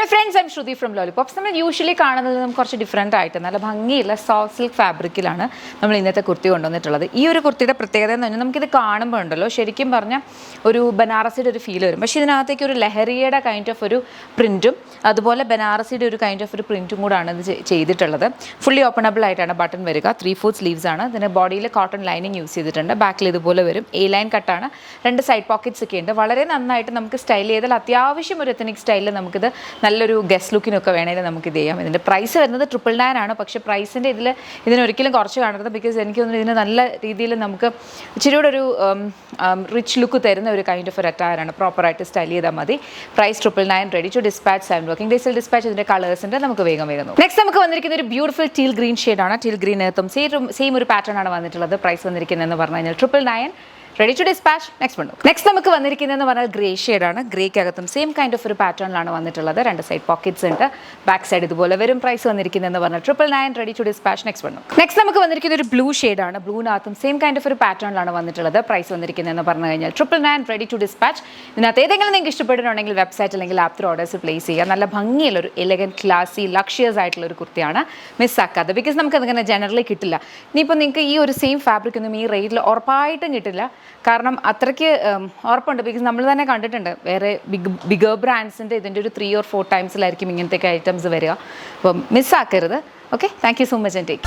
Hello friends, I'm Shruti from Lollipops. Usually യൂഷ്വലി കാണുന്നത് നമുക്ക് കുറച്ച് ഡിഫറെൻ്റ് ആയിട്ട് നല്ല ഭംഗിയുള്ള സോഫ്റ്റ് സിൽക്ക് ഫാബ്രിക്കിലാണ് നമ്മൾ ഇന്നത്തെ കുർത്തി കൊണ്ടുവന്നിട്ടുള്ളത്. ഈ ഒരു കുർത്തിയുടെ പ്രത്യേകത എന്ന് പറഞ്ഞാൽ നമുക്കിത് കാണുമ്പോൾ ഉണ്ടല്ലോ ശരിക്കും പറഞ്ഞാൽ ഒരു ബനാറസിയുടെ ഒരു ഫീൽ വരും. പക്ഷേ ഇതിനകത്തേക്ക് ഒരു ലഹരിയുടെ കൈൻഡ് ഓഫ് ഒരു പ്രിൻറ്റും അതുപോലെ ബനാറസിയുടെ ഒരു കൈൻഡ് ഓഫ് ഒരു പ്രിൻറ്റും കൂടാണ് ഇത് ചെയ്തിട്ടുള്ളത്. ഫുള്ളി ഓപ്പണബിൾ ആയിട്ടാണ് ബട്ടൺ വരിക. 3/4 സ്ലീവ്സ് ആണ്. ഇതിന് ബോഡിയിൽ കോട്ടൺ ലൈനിങ് യൂസ് ചെയ്തിട്ടുണ്ട്. ബാക്കിൽ ഇതുപോലെ വരും. എ ലൈൻ കട്ടാണ്. 2 സൈഡ് പോക്കറ്റ്സ് ഒക്കെ ഉണ്ട്. വളരെ നന്നായിട്ട് നമുക്ക് സ്റ്റൈൽ ചെയ്താൽ അത്യാവശ്യം ഒരു എത്തനിക് സ്റ്റൈലിൽ നമുക്കിത് നല്ലൊരു ഗസ്റ്റ് ലുക്കിനൊക്കെ വേണമെങ്കിൽ നമുക്ക് ഇത് ചെയ്യാം. ഇതിൻ്റെ പ്രൈസ് വരുന്നത് 999 ആണ്. പക്ഷേ പ്രൈസിൻ്റെ ഇതിനൊരിക്കലും കുറച്ച് കാണരുത്. ബിക്കോസ് എനിക്ക് തോന്നുന്നു ഇതിന് നല്ല രീതിയിൽ നമുക്ക് ഇച്ചിരി കൂടെ ഒരു റിച്ച് ലുക്ക് തരുന്ന ഒരു കൈൻഡ് ഓഫ് ഒരു അറ്റയറാണ്. പ്രോപ്പറായിട്ട് സ്റ്റൈൽ ചെയ്താൽ മതി. Price 999, ready to dispatch 7 working ഡേയ്സിൽ ഡിസ്പാച്ച്. ഇതിൻ്റെ കളേഴ്സിൻ്റെ നമുക്ക് വേഗം നോക്കാം. നെക്സ്റ്റ് നമുക്ക് വന്നിരിക്കുന്ന ഒരു ബ്യൂട്ടിഫുൾ ടീൽ ഗ്രീൻ ഷെയ്ഡാണ്. ടീൽ ഗ്രീനകത്തും സെയിം ഒരു പാറ്റേൺ ആണ് വന്നിട്ടുള്ളത്. പ്രൈസ് വന്നിരിക്കുന്നതെന്ന് പറഞ്ഞു കഴിഞ്ഞാൽ 999, റെഡി ടു ഡിസ്പാച്ച്. നെക്സ്റ്റ് നമുക്ക് വന്നിരിക്കുന്നതെന്ന് പറഞ്ഞാൽ ഗ്രേ ഷെയ്ഡാണ്. ഗ്രേക്കകത്തും സെയിം കൈൻഡ് ഓഫ് ഒരു പാറ്റേണിലാണ് വന്നിട്ടുള്ളത്. 2 സൈഡ് പോക്കറ്റ്സ് ഉണ്ട്. ബാക്ക് സൈഡ് ഇതുപോലെ വരും. പ്രൈസ് വന്നിരിക്കുന്നതെന്ന് പറഞ്ഞാൽ 999, റെഡി ടു ഡിസ്പാച്ച്. നെക്സ്റ്റ് നമുക്ക് വന്നിരിക്കുന്ന ഒരു ബ്ലൂ ഷെയ്ഡാണ്. ബ്ലൂവിനകത്തും സെയിം കൈൻഡ് ഓഫ് ഒരു പാറ്റേണിലാണ് വന്നിട്ടുള്ളത്. പ്രൈസ് വന്നിരിക്കുന്നതെന്ന് പറഞ്ഞു കഴിഞ്ഞാൽ 999, റെഡി ടു ഡിസ്പാച്ച്. ഇതിനകത്ത് ഏതെങ്കിലും നിങ്ങൾക്ക് ഇഷ്ടപ്പെട്ടിട്ടുണ്ടെങ്കിൽ വെബ്സൈറ്റ് അല്ലെങ്കിൽ ആപ്പ് ത്രൂ ഓർഡേഴ്സ് പ്ലേസ് ചെയ്യുക. നല്ല ഭംഗിയുള്ളൊരു എലഗൻറ്റ് ക്ലാസി ലക്ഷ്യസ് ആയിട്ടുള്ള ഒരു കുർത്തിയാണ്. മിസ്സാക്കാതെ. ബിക്കോസ് നമുക്ക് അതിങ്ങനെ ജനറലി കിട്ടില്ല. ഇനിയിപ്പോൾ നിങ്ങൾക്ക് ഈ ഒരു സെയിം ഫാബ്രിക് ഒന്നും ഈ റേറ്റിൽ ഉറപ്പായിട്ടും കിട്ടില്ല. കാരണം അത്രയ്ക്ക് ഉറപ്പുണ്ട്. ബിക്കോസ് നമ്മൾ തന്നെ കണ്ടിട്ടുണ്ട് വേറെ ബിഗർ ബ്രാൻഡ്സിൻ്റെ ഇതിൻ്റെ ഒരു 3 or 4 ടൈംസിലായിരിക്കും ഇങ്ങനത്തെ ഐറ്റംസ് വരിക. അപ്പം മിസ്സാക്കരുത്. Okay, thank you so much and take.